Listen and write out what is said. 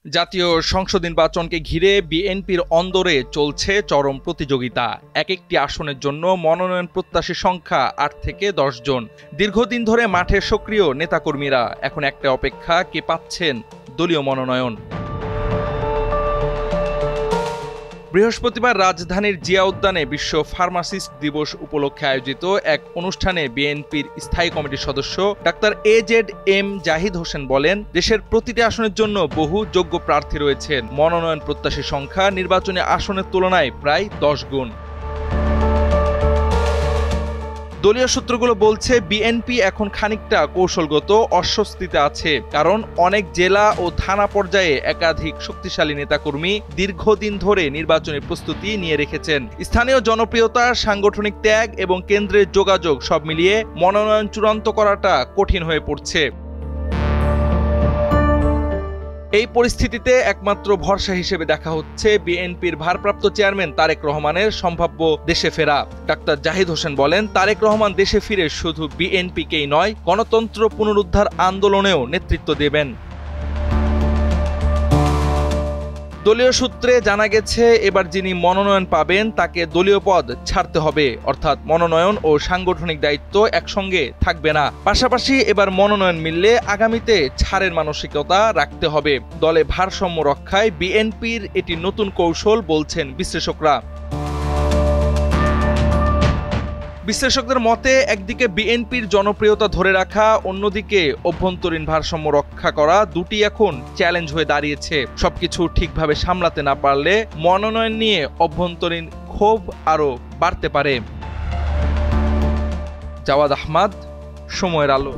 জাতীয় সংসদ নির্বাচনকে ঘিরে বিএনপির অন্দরে চলছে চরম প্রতিযোগিতা। এক একটি আসনের জন্য মনোনয়ন প্রত্যাশী সংখ্যা ৮ থেকে ১০ জন। দীর্ঘদিন ধরে মাঠে সক্রিয় নেতাকর্মীরা এখন একটা অপেক্ষা, কে পাচ্ছেন দলীয় মনোনয়ন। বৃহস্পতিবার রাজধানীর জিয়া উদ্যানে বিশ্ব ফার্মাসিস্ট দিবস উপলক্ষে আয়োজিত এক অনুষ্ঠানে বিএনপির স্থায়ী কমিটির সদস্য ডাক্তার AZM জাহিদ হোসেন বলেন, দেশের প্রতিটি আসনের জন্য বহু যোগ্য প্রার্থী রয়েছেন। মনোনয়ন প্রত্যাশী সংখ্যা নির্বাচনী আসনের তুলনায় প্রায় ১০ গুণ। দলীয় সূত্রগুলো বলছে, বিএনপি এখন খানিকটা কৌশলগত অস্বস্তিতে আছে, কারণ অনেক জেলা ও থানা পর্যায়ে একাধিক শক্তিশালী নেতাকর্মী দীর্ঘদিন ধরে নির্বাচনী প্রস্তুতি নিয়ে রেখেছেন। স্থানীয় জনপ্রিয়তা, সাংগঠনিক ত্যাগ এবং কেন্দ্রের যোগাযোগ সব মিলিয়ে মনোনয়ন চূড়ান্ত করাটা কঠিন হয়ে পড়ছে। এই পরিস্থিতিতে একমাত্র ভরসা হিসেবে দেখা হচ্ছে বিএনপির ভারপ্রাপ্ত চেয়ারম্যান তারেক রহমানের সম্ভাব্য দেশে ফেরা। ডাক্তার জাহিদ হোসেন বলেন, তারেক রহমান দেশে ফিরে শুধু বিএনপিকেই নয়, গণতন্ত্র পুনরুদ্ধার আন্দোলনেও নেতৃত্ব দেবেন। দলীয় সূত্রে জানা গেছে, এবার যিনি মনোনয়ন পাবেন তাকে দলীয় পদ ছাড়তে হবে, অর্থাৎ মনোনয়ন ও সাংগঠনিক দায়িত্ব একসঙ্গে থাকবে না। পাশাপাশি এবার মনোনয়ন মিললে আগামীতে ছাড়ের মানসিকতা রাখতে হবে। দলে ভারসাম্য রক্ষায় বিএনপির এটি নতুন কৌশল বলছেন বিশ্লেষকরা। বিশ্লেষকদের মতে, একদিকে বিএনপির জনপ্রিয়তা ধরে রাখা, অন্যদিকে অভ্যন্তরীণ ভারসাম্য রক্ষা করা, দুটি এখন চ্যালেঞ্জ হয়ে দাঁড়িয়েছে। সবকিছু ঠিকভাবে সামলাতে না পারলে মনোনয়ন নিয়ে অভ্যন্তরীণ ক্ষোভ আরও বাড়তে পারে। জাওয়াদ আহমদ, সময়ের আলো।